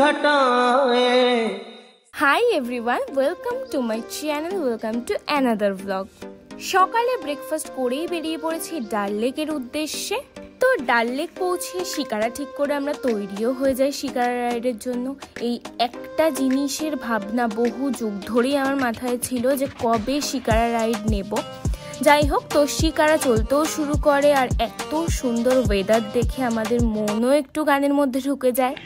घटाएं। Hi everyone, welcome to my channel, welcome to another vlog. সকালে breakfast করেই বেরিয়ে পড়েছি ডাল লেকের উদ্দেশ্যে। তো ডাল লেক পৌঁছে শিকারা ঠিক করে আমরা তৈরিও হয়ে যাই শিকারা রাইডের জন্য। এই একটা জিনিসের ভাবনা বহু যুগ ধরেই আমার মাথায় ছিল যে কবে শিকারা রাইড নেব। যাই হোক, তো শিকারা চলতেও শুরু করে আর এত সুন্দর ওয়েদার দেখে আমাদের মনও একটু গানের মধ্যে ঢুকে যায়।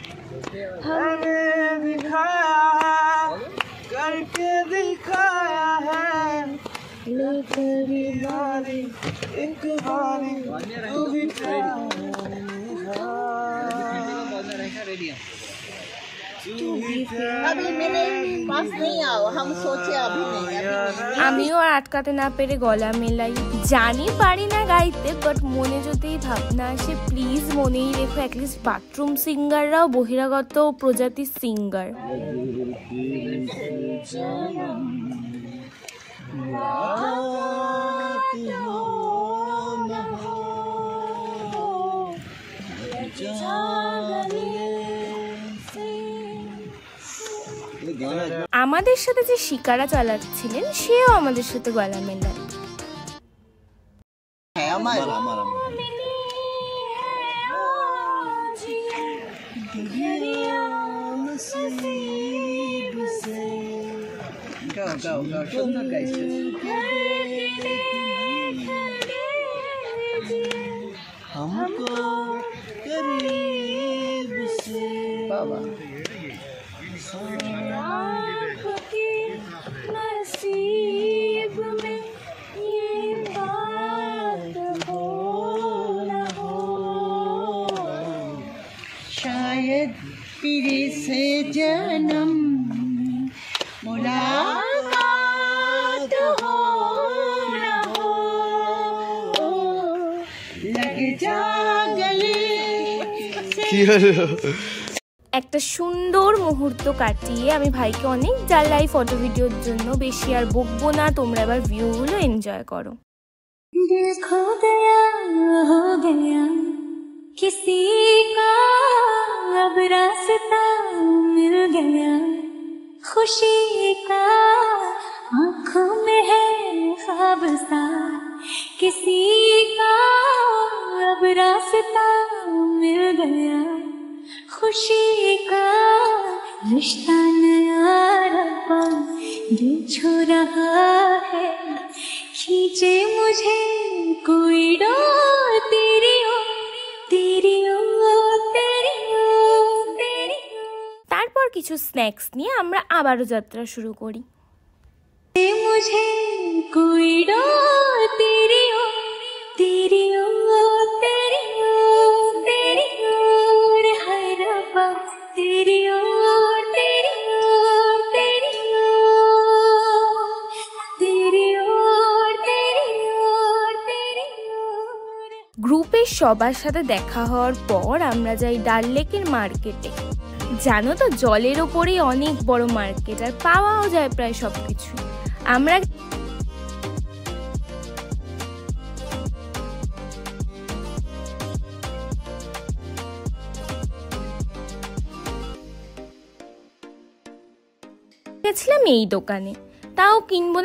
আমিও আর আটকাতে না পেরে গলা মেলাই। জানি পারি না গাইতে, বাট মনে যদি ভাবনা আসে প্লিজ মনেই রেখো, অ্যাটলিস্ট বাথরুম সিঙ্গাররাও বহিরাগত প্রজাতির সিঙ্গার। আমাদের সাথে যে শিকারা চালাচ্ছিলেন সেও আমাদের সাথে গলা মেলায়। বাবা शायद फिर से जन्म मुलाकात हो न हो, लग जा गले একটা সুন্দর মুহূর্ত কাটিয়ে আমি ভাইকে অনেক জ্বালাই ফটো ভিডিওর জন্য। বেশি আর বকবো না, তোমরা এবার ভিউগুলো এনজয় করো। दिल खो गया हो गया किसी का, अब रास्ता मिल गया खुशी का, आँखों में है ख्वाब सा किसी का, अब रास्ता मिल गया खुशी का, रिश्ता नया रब्बा दिल छू रहा है, खींचे मुझे कोई डोर तेरी ओ तेरी ओ तेरी ओ तेरी ओ। তারপর কিছু স্ন্যাক্স নিয়ে আমরা আবারও যাত্রা শুরু করি। मुझे कोई डोर तेरी ओ तेरी ओ तेरी ओ तेरी ओर है रब्बा तेरी ओर तेरी ओर तेरी ओर तेरी ओर तेरी ओर तेरी ओर। গ্রুপের সবার সাথে দেখা হওয়ার পর আমরা যাই ডাল লেকের মার্কেটে। জানো তো, জলের ওপরেই অনেক বড় মার্কেট আর পাওয়াও যায় প্রায় সবকিছু। আমরা গেছিলাম এই দোকানে, তাও কিনবো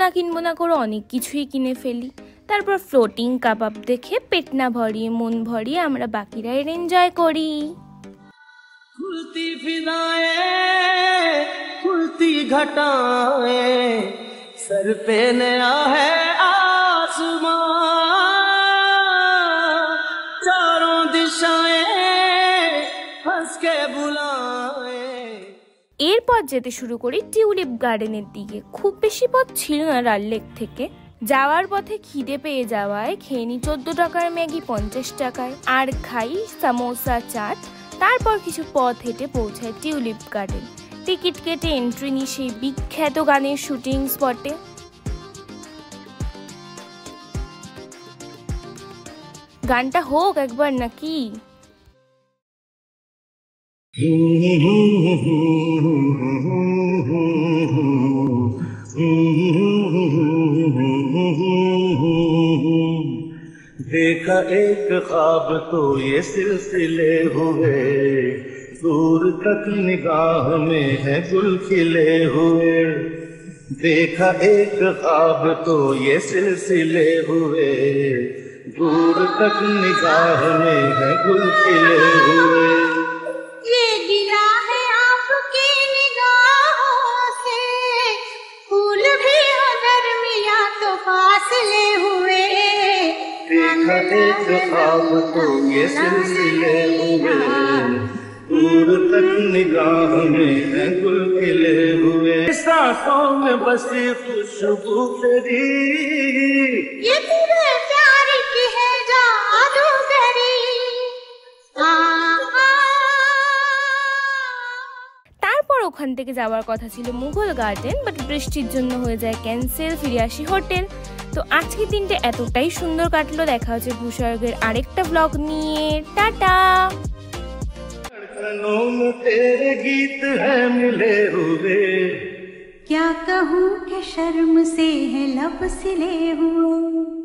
না করে অনেক কিছুই কিনে ফেলি। তারপর ফ্লোটিং কাবাব দেখে পেট না ভরিয়ে মন ভরিয়ে আমরা বাকি রাইড এনজয় করি। खुलती फिदाएं खुलती घटाएं, सर पे नया है आसमां, चारों दिशाएं हंस के बुलाएं। এরপর যেতে শুরু করি টিউলিপ গার্ডেনের দিকে। খুব বেশি পথ ছিল না ডাল লেক থেকে। যাওয়ার পথে খিদে পেয়ে যাওয়ায় খেয়ে নি 14 টাকার ম্যাগি 50 টাকায়, আর খাই সামোসা চাট। তারপর কিছু পথ হেঁটে পৌঁছায় টিউলিপ গার্ডেন। টিকিট কেটে এন্ট্রি নিই সেই বিখ্যাত গানের শুটিং স্পটে। গানটা হোক একবার নাকি? देखा एक ख्वाब तो ये सिलसिले हुए, दूर तक निगाह में है गुल खिले हुए, देखा एक ख्वाब तो ये सिलसिले हुए, दूर तक निगाह में है गुल खिले हुए। ये गिला है आपकी निगाहों से, फूल भी अगर मिला तो फासले हुए, देखा एक ख्वाब तो ये सिलसिले हुए, दूर तक निगाह में है गुल खिले हुए। सांसों में बसी खुशबू तेरी, ये तेरे प्यार की है जादूगरी। তারপর ওখান থেকে যাওয়ার কথা ছিল মুঘল গার্ডেন, বাট বৃষ্টির জন্য হয়ে যায় ক্যান্সেল। ফিরে আসি হোটেল। তো আজকের দিনটা এতটাই সুন্দর কাটলো। দেখা হচ্ছে ভূস্বর্গের আরেকটা ব্লগ নিয়ে। টাটা। धड़कनों में तेरे गीत है मिले हुए, क्या कहूँ कि शर्म से है लब सिले हुए।